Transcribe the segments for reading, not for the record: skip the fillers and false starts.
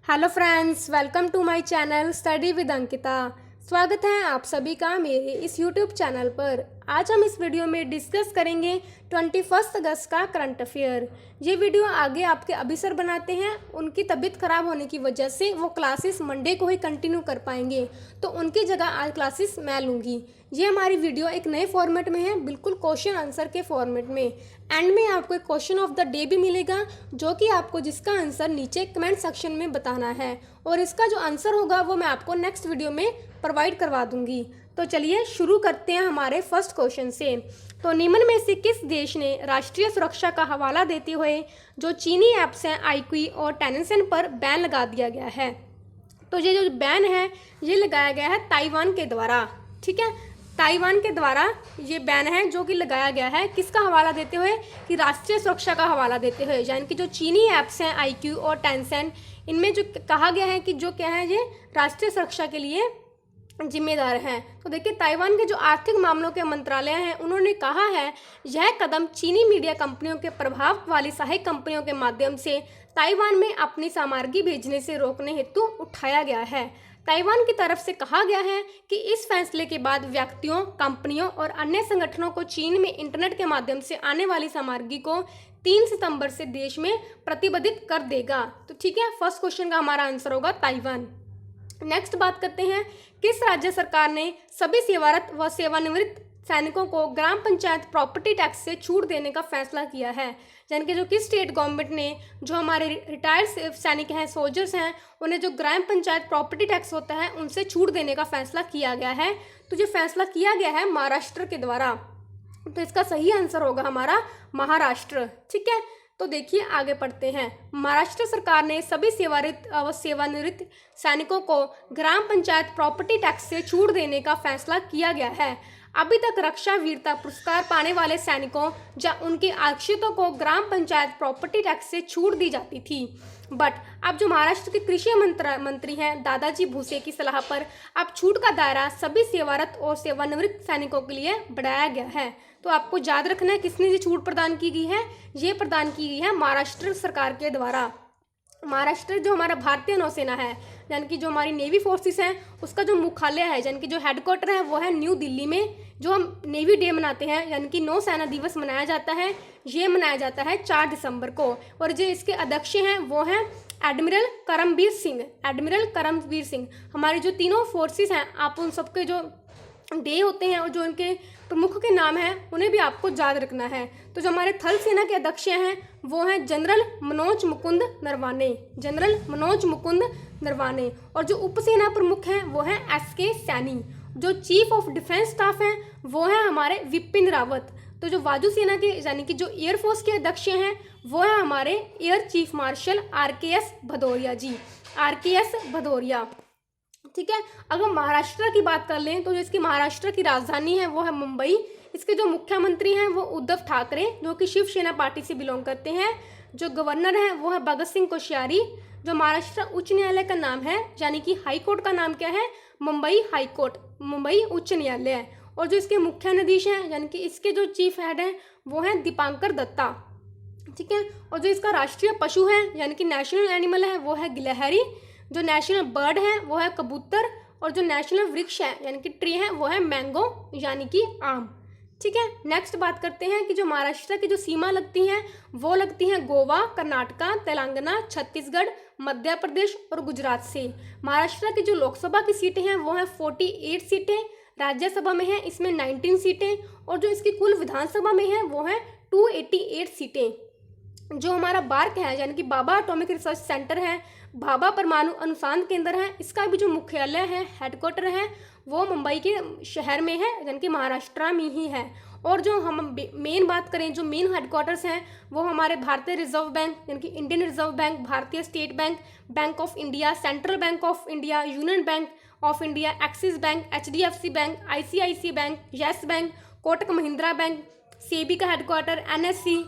Hello friends, welcome to my channel study with Ankita. स्वागत है आप सभी का मेरे इस यूट्यूब चैनल पर। आज हम इस वीडियो में डिस्कस करेंगे 21 अगस्त का करंट अफेयर। ये वीडियो आगे आपके अभी सर बनाते हैं, उनकी तबीयत खराब होने की वजह से वो क्लासेस मंडे को ही कंटिन्यू कर पाएंगे, तो उनकी जगह आज क्लासेस मैं लूँगी। ये हमारी वीडियो एक नए फॉर्मेट में है, बिल्कुल क्वेश्चन आंसर के फॉर्मेट में। एंड में आपको एक क्वेश्चन ऑफ द डे भी मिलेगा, जो कि आपको जिसका आंसर नीचे कमेंट सेक्शन में बताना है, और इसका जो आंसर होगा वो मैं आपको नेक्स्ट वीडियो में प्रोवाइड करवा दूंगी। तो चलिए शुरू करते हैं हमारे फर्स्ट क्वेश्चन से। तो निम्न में से किस देश ने राष्ट्रीय सुरक्षा का हवाला देते हुए जो चीनी ऐप्स हैं iQIYI और टेंसेंट पर बैन लगा दिया गया है? तो ये जो बैन है ये लगाया गया है ताइवान के द्वारा। ठीक है, ताइवान के द्वारा ये बैन है जो कि लगाया गया है, किसका हवाला देते हुए? कि राष्ट्रीय सुरक्षा का हवाला देते हुए। यानी कि जो चीनी ऐप्स हैं iQIYI और टेंसेंट, इनमें जो कहा गया है कि जो क्या है ये राष्ट्रीय सुरक्षा के लिए जिम्मेदार हैं। तो देखिए, ताइवान के जो आर्थिक मामलों के मंत्रालय हैं उन्होंने कहा है यह कदम चीनी मीडिया कंपनियों के प्रभाव वाली सहायक कंपनियों के माध्यम से ताइवान में अपनी सामग्री भेजने से रोकने हेतु उठाया गया है। ताइवान की तरफ से कहा गया है कि इस फैसले के बाद व्यक्तियों, कंपनियों और अन्य संगठनों को चीन में इंटरनेट के माध्यम से आने वाली सामग्री को 3 सितंबर से देश में प्रतिबंधित कर देगा। तो ठीक है, फर्स्ट क्वेश्चन का हमारा आंसर होगा ताइवान। नेक्स्ट बात करते हैं, किस राज्य सरकार ने सभी सेवारत व सेवानिवृत्त सैनिकों को ग्राम पंचायत प्रॉपर्टी टैक्स से छूट देने का फैसला किया है? यानी कि जो किस स्टेट गवर्नमेंट ने जो हमारे रिटायर्ड सैनिक हैं, सोल्जर्स हैं, उन्हें जो ग्राम पंचायत प्रॉपर्टी टैक्स होता है उनसे छूट देने का फैसला किया गया है? तो जो फैसला किया गया है महाराष्ट्र के द्वारा। तो इसका सही आंसर होगा हमारा महाराष्ट्र। ठीक है, तो देखिए आगे पढ़ते हैं। महाराष्ट्र सरकार ने सभी सेवारत व सेवानिवृत्त सैनिकों को ग्राम पंचायत प्रॉपर्टी टैक्स से छूट देने का फैसला किया गया है। अभी तक रक्षा वीरता पुरस्कार पाने वाले सैनिकों या उनके आश्रितों को ग्राम पंचायत प्रॉपर्टी टैक्स से छूट दी जाती थी, बट अब जो महाराष्ट्र के कृषि मंत्री हैं दादाजी भुसे की सलाह पर अब छूट का दायरा सभी सेवारत और सेवानिवृत्त सैनिकों के लिए बढ़ाया गया है। तो आपको याद रखना है किसने ये छूट प्रदान की गई है? ये प्रदान की गई है महाराष्ट्र सरकार के द्वारा। महाराष्ट्र जो हमारा भारतीय नौसेना है, यानी कि जो हमारी नेवी फोर्सेस हैं, उसका जो मुख्यालय है यानी कि जो हेडक्वार्टर है वो है न्यू दिल्ली में। जो हम नेवी डे मनाते हैं यानी कि नौसेना दिवस मनाया जाता है, ये मनाया जाता है 4 दिसंबर को। और जो इसके अध्यक्ष हैं वो हैं एडमिरल करमबीर सिंह। एडमिरल करमबीर सिंह। हमारी जो तीनों फोर्सेस हैं, आप उन सबके जो डे होते हैं और जो उनके प्रमुख के नाम हैं उन्हें भी आपको याद रखना है। तो जो हमारे थल सेना के अध्यक्ष हैं वो हैं जनरल मनोज मुकुंद नरवाने। जनरल मनोज मुकुंद नरवाने। और जो उपसेना प्रमुख हैं वो हैं SK सैनी। जो चीफ ऑफ डिफेंस स्टाफ हैं वो हैं हमारे विपिन रावत। तो जो वायुसेना के यानी कि जो एयरफोर्स के अध्यक्ष हैं वो है हमारे air chief marshal RKS Bhadauria ji. RKS Bhadauria. ठीक है, अगर महाराष्ट्र की बात कर लें तो जो इसकी महाराष्ट्र की राजधानी है वो है मुंबई। इसके जो मुख्यमंत्री हैं वो उद्धव ठाकरे, जो कि शिवसेना पार्टी से बिलोंग करते हैं। जो गवर्नर हैं वो है भगत सिंह कोश्यारी। जो महाराष्ट्र उच्च न्यायालय का नाम है यानी कि हाई कोर्ट का नाम क्या है? मुंबई हाई कोर्ट, मुंबई उच्च न्यायालय। और जो इसके मुख्य न्यायाधीश हैं यानी कि इसके जो चीफ हेड हैं वो हैं दीपांकर दत्ता। ठीक है, और जो इसका राष्ट्रीय पशु है यानी कि नेशनल एनिमल है वो है गिलहरी। जो नेशनल बर्ड है वो है कबूतर। और जो नेशनल वृक्ष है यानी कि ट्री है वो है मैंगो यानी कि आम। ठीक है, नेक्स्ट बात करते हैं कि जो महाराष्ट्र की जो सीमा लगती हैं वो लगती हैं गोवा, कर्नाटका, तेलंगाना, छत्तीसगढ़, मध्य प्रदेश और गुजरात से। महाराष्ट्र की जो लोकसभा की सीटें हैं वो हैं 48 सीटें। राज्यसभा में है इसमें 19 सीटें। और जो इसकी कुल विधानसभा में है वो है 288 सीटें। जो हमारा बार्क है यानी कि भाभा एटॉमिक रिसर्च सेंटर है, भाभा परमाणु अनुसंधान केंद्र है, इसका भी जो मुख्यालय है, हेडक्वार्टर है, वो मुंबई के शहर में है यानी कि महाराष्ट्र में ही है। और जो हम मेन बात करें, जो मेन हेडक्वार्टर्स हैं वो हमारे भारतीय रिजर्व बैंक यानी कि इंडियन रिजर्व बैंक, भारतीय state bank, bank of India, central bank of India, union bank of India, axis bank, HDFC bank, ICICI bank, yes bank, Kotak Mahindra bank, SEBI का हेडक्वार्टर NSE,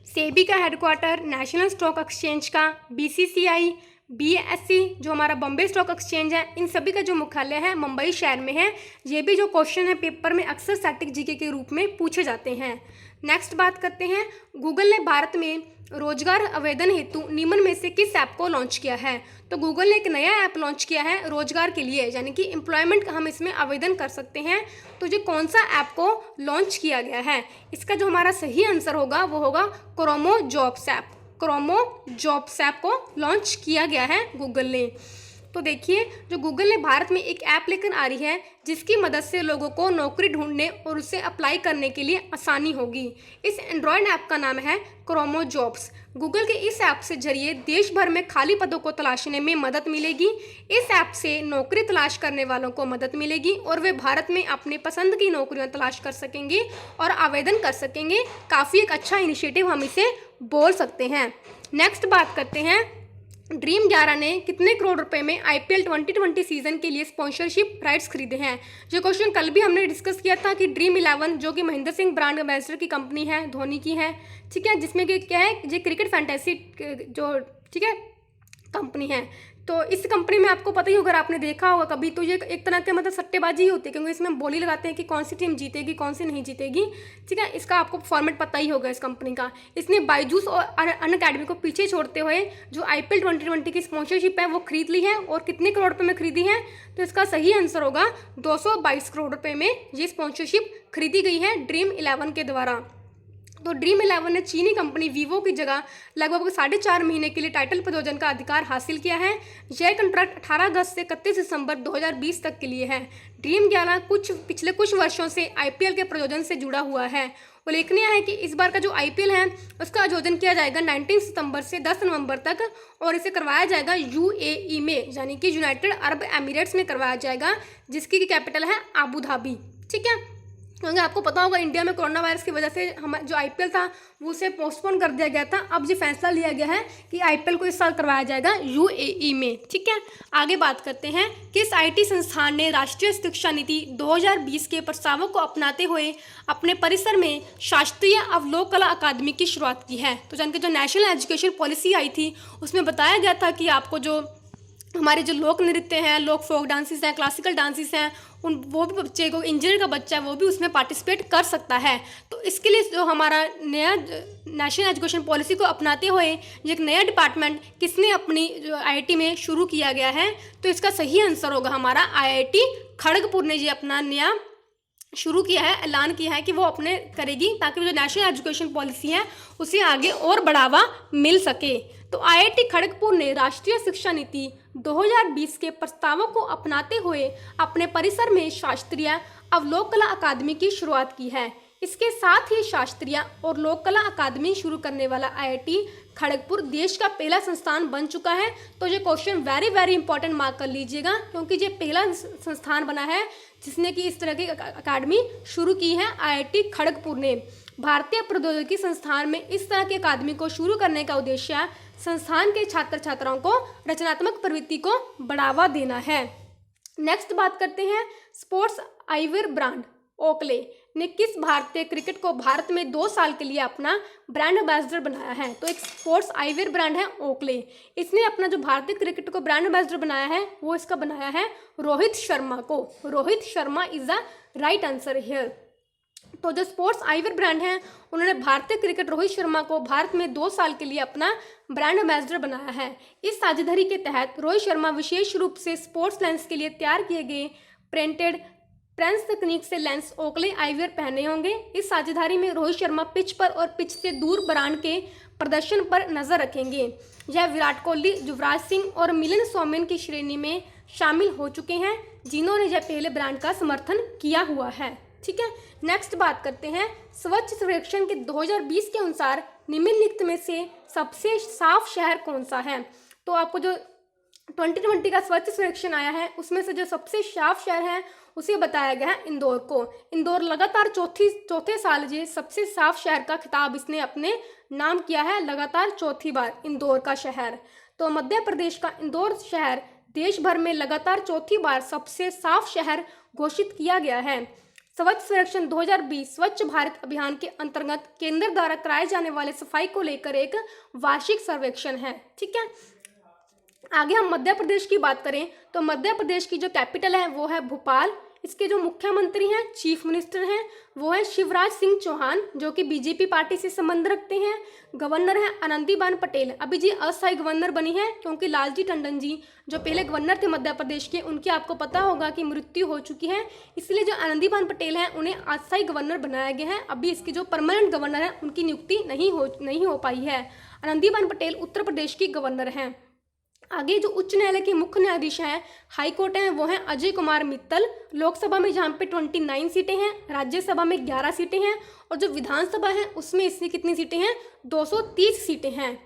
सेबी का headquarter national stock exchange का BCCI, BSE जो हमारा Bombay stock exchange है, इन सभी का जो मुख्यालय है मुंबई शहर में है। ये भी जो क्वेश्चन है पेपर में अक्सर स्टैटिक जीके के रूप में पूछे जाते हैं। नेक्स्ट बात करते हैं, गूगल ने भारत में रोजगार आवेदन हेतु निम्न में से किस ऐप को लॉन्च किया है? तो गूगल ने एक नया ऐप लॉन्च किया है रोजगार के लिए, यानी कि एम्प्लॉयमेंट हम इसमें आवेदन कर सकते हैं। तो जो कौन सा ऐप को लॉन्च किया गया है, इसका जो हमारा सही आंसर होगा वो होगा Kormo jobs app. Kormo jobs app को लॉन्च किया गया है गूगल ने। तो देखिए, जो गूगल ने भारत में एक ऐप लेकर आ रही है जिसकी मदद से लोगों को नौकरी ढूंढने और उसे अप्लाई करने के लिए आसानी होगी। इस एंड्रॉयड ऐप का नाम है क्रोमो जॉब्स। गूगल के इस ऐप से जरिए देश भर में खाली पदों को तलाशने में मदद मिलेगी। इस ऐप से नौकरी तलाश करने वालों को मदद मिलेगी और वे भारत में अपनी पसंद की नौकरियां तलाश कर सकेंगे और आवेदन कर सकेंगे। काफ़ी एक अच्छा इनिशिएटिव हम इसे बोल सकते हैं। नेक्स्ट बात करते हैं, ड्रीम 11 ने कितने करोड़ रुपए में IPL 2020 सीजन के लिए स्पॉन्सरशिप राइट्स खरीदे हैं? जो क्वेश्चन कल भी हमने डिस्कस किया था कि ड्रीम 11 जो कि महेंद्र सिंह ब्रांड एम्बेसडर की कंपनी है, धोनी की है, ठीक है, जिसमें कि क्या है, ये क्रिकेट फैंटेसी जो ठीक है कंपनी है। तो इस कंपनी में आपको पता ही होगा, अगर आपने देखा होगा कभी, तो ये एक तरह के मतलब सट्टेबाजी ही होती है, क्योंकि इसमें बोली लगाते हैं कि कौन सी टीम जीतेगी कौन सी नहीं जीतेगी, ठीक है। इसका आपको फॉर्मेट पता ही होगा इस कंपनी का। इसने बायजूस और अनअकैडमी को पीछे छोड़ते हुए जो IPL 2020 की स्पॉन्सरशिप है वो खरीद ली है, और कितने करोड़ रुपये में खरीदी है? तो इसका सही आंसर होगा 222 करोड़ रुपये में ये स्पॉन्सरशिप खरीदी गई है ड्रीम 11 के द्वारा। तो ड्रीम 11 ने चीनी कंपनी वीवो की जगह लगभग 4.5 महीने के लिए टाइटल प्रयोजन का अधिकार हासिल किया है। यह कॉन्ट्रैक्ट 18 अगस्त से 31 दिसंबर 2020 तक के लिए है। ड्रीम 11 पिछले कुछ वर्षों से IPL के प्रयोजन से जुड़ा हुआ है। उल्लेखनीय है कि इस बार का जो IPL है उसका आयोजन किया जाएगा 19 सितंबर से 10 नवंबर तक, और इसे करवाया जाएगा UAE में, यानी कि यूनाइटेड अरब एमिरेट्स में करवाया जाएगा, जिसकी कैपिटल है आबू धाबी, ठीक है। क्योंकि आपको पता होगा इंडिया में कोरोना वायरस की वजह से हम जो IPL था वो उसे पोस्टपोन कर दिया गया था। अब ये फैसला लिया गया है कि IPL को इस साल करवाया जाएगा UAE में, ठीक है। आगे बात करते हैं, किस IT संस्थान ने राष्ट्रीय शिक्षा नीति 2020 के प्रस्तावों को अपनाते हुए अपने परिसर में शास्त्रीय अवलोक कला अकादमी की शुरुआत की है? तो जन के जो नेशनल एजुकेशन पॉलिसी आई थी उसमें बताया गया था कि आपको जो हमारे जो लोक नृत्य हैं, लोक फोक डांसेस हैं, क्लासिकल डांसेस हैं, वो भी बच्चे को, इंजीनियर का बच्चा है वो भी उसमें पार्टिसिपेट कर सकता है। तो इसके लिए जो हमारा नया नेशनल एजुकेशन पॉलिसी को अपनाते हुए एक नया डिपार्टमेंट किसने अपनी जो IIT में शुरू किया गया है? तो इसका सही आंसर होगा हमारा IIT खड़गपुर ने ये अपना नया शुरू किया है, ऐलान किया है कि वो अपने करेगी, ताकि जो नेशनल एजुकेशन पॉलिसी है उसे आगे और बढ़ावा मिल सके। तो IIT खड़गपुर ने राष्ट्रीय शिक्षा नीति 2020 के प्रस्तावों को अपनाते हुए अपने परिसर में शास्त्रीय अवलोक कला अकादमी की शुरुआत की है। इसके साथ ही शास्त्रीय और लोक कला अकादमी शुरू करने वाला IIT खड़गपुर देश का पहला संस्थान बन चुका है। तो ये क्वेश्चन वेरी इंपॉर्टेंट मार्क कर लीजिएगा, क्योंकि ये पहला संस्थान बना है जिसने कि इस तरह की अकादमी शुरू की है IIT खड़गपुर ने। भारतीय प्रौद्योगिकी संस्थान में इस तरह की अकादमी को शुरू करने का उद्देश्य संस्थान के छात्र छात्राओं को रचनात्मक प्रवृत्ति को बढ़ावा देना है। नेक्स्ट बात करते हैं, स्पोर्ट्स आईवेयर ब्रांड ओकले ने किस भारतीय क्रिकेट को भारत में 2 साल के लिए अपना ब्रांड एम्बेसडर बनाया है? तो एक स्पोर्ट्स आईवेयर ब्रांड है ओकले। इसने अपना जो भारतीय क्रिकेट को ब्रांड एम्बेसडर बनाया है वो इसका बनाया है रोहित शर्मा को। Rohit Sharma is the right answer here. तो जो स्पोर्ट्स आईवेयर ब्रांड है उन्होंने भारतीय क्रिकेट रोहित शर्मा को भारत में 2 साल के लिए अपना ब्रांड एम्बेसडर बनाया है। इस साझेदारी के तहत रोहित शर्मा विशेष रूप से स्पोर्ट्स लेंस के लिए तैयार किए गए प्रिंटेड प्रेंस तकनीक से लेंस ओकले आईवेयर पहने होंगे। इस साझेदारी में रोहित शर्मा पिच पर और पिच से दूर ब्रांड के प्रदर्शन पर नजर रखेंगे। यह विराट कोहली, युवराज सिंह और मिलिंद सोमन की श्रेणी में शामिल हो चुके हैं, जिन्होंने यह पहले ब्रांड का समर्थन किया हुआ है, ठीक है। नेक्स्ट बात करते हैं, स्वच्छ सर्वेक्षण के 2020 के अनुसार निम्नलिखित में से सबसे साफ शहर कौन सा है? तो आपको जो 2020 का स्वच्छ सर्वेक्षण आया है उसमें से जो सबसे साफ शहर है उसे बताया गया है इंदौर को। इंदौर लगातार चौथे साल ये सबसे साफ शहर का खिताब इसने अपने नाम किया है, लगातार चौथी बार इंदौर का शहर। तो मध्य प्रदेश का इंदौर शहर देश भर में लगातार चौथी बार सबसे साफ शहर घोषित किया गया है। स्वच्छ सर्वेक्षण 2020 स्वच्छ भारत अभियान के अंतर्गत केंद्र द्वारा कराए जाने वाले सफाई को लेकर एक वार्षिक सर्वेक्षण है, ठीक है। आगे हम मध्य प्रदेश की बात करें तो मध्य प्रदेश की जो कैपिटल है वो है भोपाल। इसके जो मुख्यमंत्री हैं, चीफ मिनिस्टर हैं, वो है शिवराज सिंह चौहान, जो कि बीजेपी पार्टी से संबंध रखते हैं। गवर्नर है आनंदीबेन पटेल। अभी जी अस्थायी गवर्नर बनी है क्योंकि लालजी टंडन जी जो पहले गवर्नर थे मध्य प्रदेश के, उनकी आपको पता होगा कि मृत्यु हो चुकी है, इसलिए जो आनंदीबेन पटेल हैं उन्हें अस्थायी गवर्नर बनाया गया है। अभी इसके जो परमानेंट गवर्नर हैं उनकी नियुक्ति नहीं हो पाई है। आनंदीबेन पटेल उत्तर प्रदेश की गवर्नर हैं। आगे जो उच्च न्यायालय के मुख्य न्यायाधीश हैं, हाई कोर्ट हैं, वो हैं अजय कुमार मित्तल। लोकसभा में जहाँ पे 29 सीटें हैं, राज्यसभा में 11 सीटें हैं, और जो विधानसभा है उसमें इसकी कितनी सीटें हैं, 230 सीटें हैं।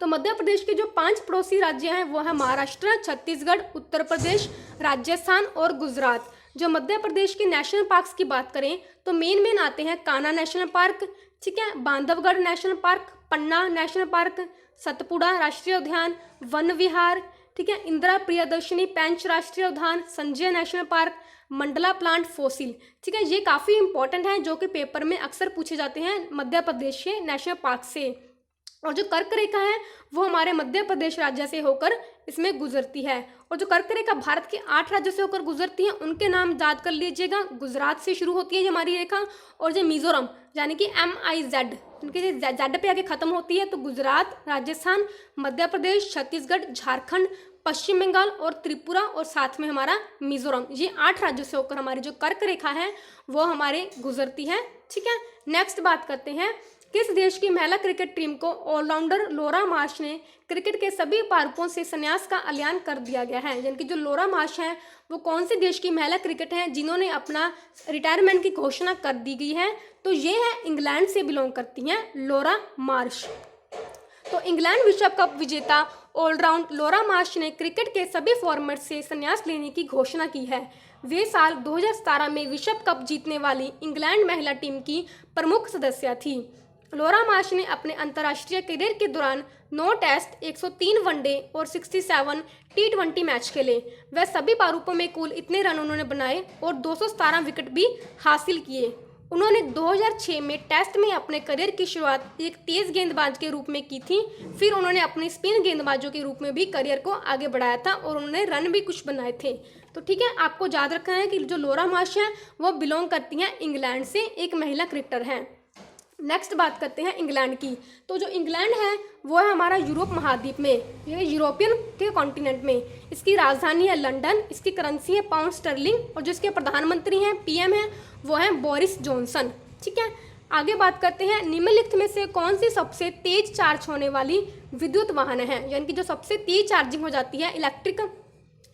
तो मध्य प्रदेश के जो 5 पड़ोसी राज्य हैं वो है महाराष्ट्र, छत्तीसगढ़, उत्तर प्रदेश, राजस्थान और गुजरात। जो मध्य प्रदेश के नेशनल पार्क्स की बात करें तो मेन आते हैं कान्हा नेशनल पार्क, ठीक है, बांधवगढ़ नेशनल पार्क, पन्ना नेशनल पार्क, सतपुड़ा राष्ट्रीय उद्यान, वन विहार, ठीक है, इंदिरा प्रियदर्शनी पेंच राष्ट्रीय उद्यान, Sanjay national park, Mandla plant fossil. ठीक है, ये काफ़ी इंपॉर्टेंट है जो कि पेपर में अक्सर पूछे जाते हैं मध्य प्रदेश के नेशनल पार्क से। और जो कर्क रेखा है वो हमारे मध्य प्रदेश राज्य से होकर इसमें गुजरती है। और जो कर्क रेखा भारत के 8 राज्यों से होकर गुजरती है उनके नाम याद कर लीजिएगा। गुजरात से शुरू होती है ये हमारी रेखा, और जो मिजोरम यानी कि MIZ, उनके जेड पे आगे खत्म होती है, तो गुजरात, राजस्थान, मध्य प्रदेश, छत्तीसगढ़, झारखंड, पश्चिम बंगाल और त्रिपुरा, और साथ में हमारा मिजोरम, ये 8 राज्यों से होकर हमारी जो कर्क रेखा है वो हमारे गुजरती है। ठीक है, नेक्स्ट बात करते हैं, किस देश की महिला क्रिकेट टीम को ऑलराउंडर लोरा मार्श ने क्रिकेट के सभी पारकों से संन्यास का ऐलान कर दिया गया है। यानी कि जो लोरा मार्श हैं वो कौन से देश की महिला क्रिकेट हैं जिन्होंने अपना रिटायरमेंट की घोषणा कर दी गई है, तो ये है इंग्लैंड से बिलोंग करती हैं लोरा मार्श। तो इंग्लैंड विश्व कप विजेता ऑलराउंड लोरा मार्श ने क्रिकेट के सभी फॉर्मेट से संन्यास लेने की घोषणा की है। वे साल 2017 में विश्व कप जीतने वाली इंग्लैंड महिला टीम की प्रमुख सदस्य थी। लोरा मार्श ने अपने अंतर्राष्ट्रीय करियर के दौरान 9 टेस्ट, 103 वनडे और 67 T20 मैच खेले। वह सभी प्रारूपों में कुल इतने रन उन्होंने बनाए और 217 विकेट भी हासिल किए। उन्होंने 2006 में टेस्ट में अपने करियर की शुरुआत एक तेज गेंदबाज के रूप में की थी। फिर उन्होंने अपने स्पिन गेंदबाजों के रूप में भी करियर को आगे बढ़ाया था और उन्होंने रन भी कुछ बनाए थे। तो ठीक है, आपको याद रखना है कि जो लोरा मार्श है वो बिलोंग करती हैं इंग्लैंड से, एक महिला क्रिकेटर हैं। नेक्स्ट बात करते हैं इंग्लैंड की। तो जो इंग्लैंड है वो है हमारा यूरोप महाद्वीप में, ये यूरोपियन के कॉन्टिनेंट में। इसकी राजधानी है लंदन, इसकी करेंसी है पाउंड स्टर्लिंग, और जो इसके प्रधानमंत्री हैं, PM हैं, वो हैं बोरिस जॉनसन। ठीक है, आगे बात करते हैं, निम्नलिखित में से कौन सी सबसे तेज चार्ज होने वाली विद्युत वाहन है, यानी कि जो सबसे तेज चार्जिंग हो जाती है, इलेक्ट्रिक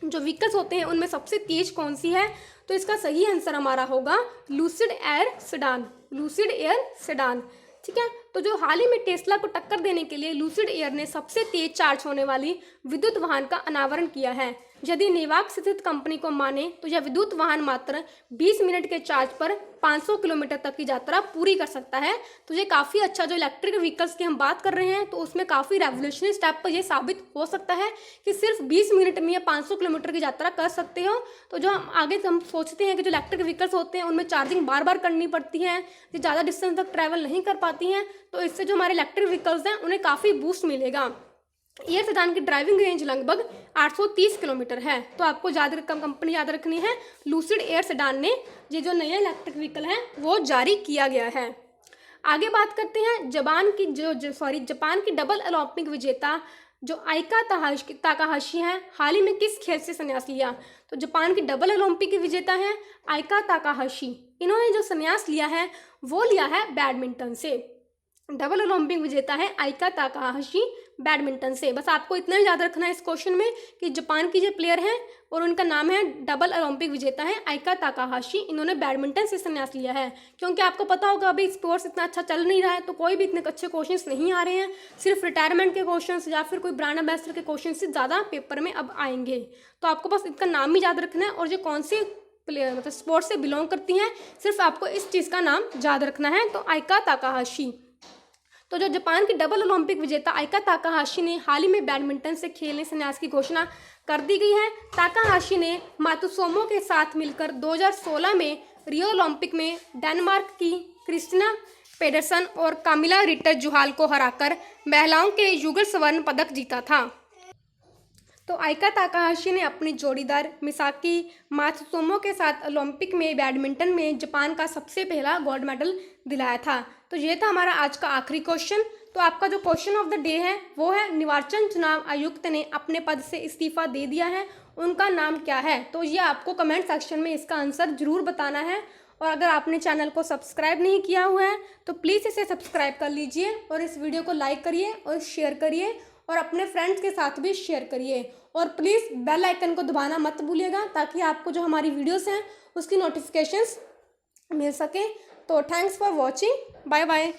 जो व्हीकल्स होते हैं उनमें सबसे तेज कौन सी है, तो इसका सही आंसर हमारा होगा lucid air sedan, lucid air sedan. ठीक है, तो जो हाल ही में टेस्ला को टक्कर देने के लिए लूसिड एयर ने सबसे तेज चार्ज होने वाली विद्युत वाहन का अनावरण किया है। यदि नेवाक स्थित कंपनी को माने तो यह विद्युत वाहन मात्र 20 मिनट के चार्ज पर 500 किलोमीटर तक की यात्रा पूरी कर सकता है। तो ये काफ़ी अच्छा, जो इलेक्ट्रिक व्हीकल्स की हम बात कर रहे हैं तो उसमें काफ़ी रेवोल्यूशनरी स्टेप पर यह साबित हो सकता है कि सिर्फ 20 मिनट में यह 500 किलोमीटर की यात्रा कर सकते हो। तो जो हम आगे हम सोचते हैं कि जो इलेक्ट्रिक व्हीकल्स होते हैं उनमें चार्जिंग बार बार करनी पड़ती है, ये ज़्यादा डिस्टेंस तक ट्रैवल नहीं कर पाती हैं, तो इससे जो हमारे इलेक्ट्रिक व्हीकल्स हैं उन्हें काफ़ी बूस्ट मिलेगा। एयर सेडान की ड्राइविंग रेंज लगभग 830 किलोमीटर है। तो आपको कंपनी याद रखनी है, लूसिड एयर सेडान ने ये जो नया इलेक्ट्रिक व्हीकल है वो जारी किया गया है। आगे बात करते हैं जापान की डबल ओलंपिक विजेता जो आइका ताकाहाशी हैं, हाल ही में किस खेल से संन्यास लिया। तो जापान की डबल ओलंपिक की विजेता हैं आइका ताकाहाशी। इन्होंने जो संन्यास लिया है वो लिया है बैडमिंटन से। डबल ओलंपिक विजेता है आइका ताकाहाशी बैडमिंटन से। बस आपको इतना ही याद रखना है इस क्वेश्चन में कि जापान की जो प्लेयर हैं और उनका नाम है, डबल ओलंपिक विजेता है आइका ताकाहाशी। इन्होंने बैडमिंटन से संन्यास लिया है, क्योंकि आपको पता होगा अभी स्पोर्ट्स इतना अच्छा चल नहीं रहा है, तो कोई भी इतने अच्छे क्वेश्चंस नहीं आ रहे हैं। सिर्फ रिटायरमेंट के क्वेश्चंस या फिर कोई ब्रांड एम्बेसडर के क्वेश्चन से ज़्यादा पेपर में अब आएंगे। तो आपको बस इनका नाम ही याद रखना है और जो कौन से प्लेयर मतलब स्पोर्ट्स से बिलोंग करती हैं, सिर्फ आपको इस चीज़ का नाम याद रखना है। तो आइका ताकाहाशी। तो जो जापान की डबल ओलंपिक विजेता आइका ताकाहाशी ने हाल ही में बैडमिंटन से खेलने संन्यास की घोषणा कर दी गई है। ताकाहाशी ने मातुसोमो के साथ मिलकर 2016 में रियो ओलंपिक में डेनमार्क की क्रिस्टिना पेडरसन और कामिला रिटर जुहाल को हराकर महिलाओं के युगल स्वर्ण पदक जीता था। तो आइका ताकाहाशी ने अपनी जोड़ीदार मिसाकी मात्सुमो के साथ ओलंपिक में बैडमिंटन में जापान का सबसे पहला गोल्ड मेडल दिलाया था। तो ये था हमारा आज का आखिरी क्वेश्चन। तो आपका जो क्वेश्चन ऑफ द डे है वो है, निर्वाचन चुनाव आयुक्त ने अपने पद से इस्तीफा दे दिया है, उनका नाम क्या है? तो ये आपको कमेंट सेक्शन में इसका आंसर जरूर बताना है। और अगर आपने चैनल को सब्सक्राइब नहीं किया हुआ है तो प्लीज़ इसे सब्सक्राइब कर लीजिए और इस वीडियो को लाइक करिए और शेयर करिए और अपने फ्रेंड्स के साथ भी शेयर करिए। और प्लीज़ बेल आइकन को दबाना मत भूलिएगा ताकि आपको जो हमारी वीडियोस हैं उसकी नोटिफिकेशंस मिल सके। तो thanks for watching, bye bye.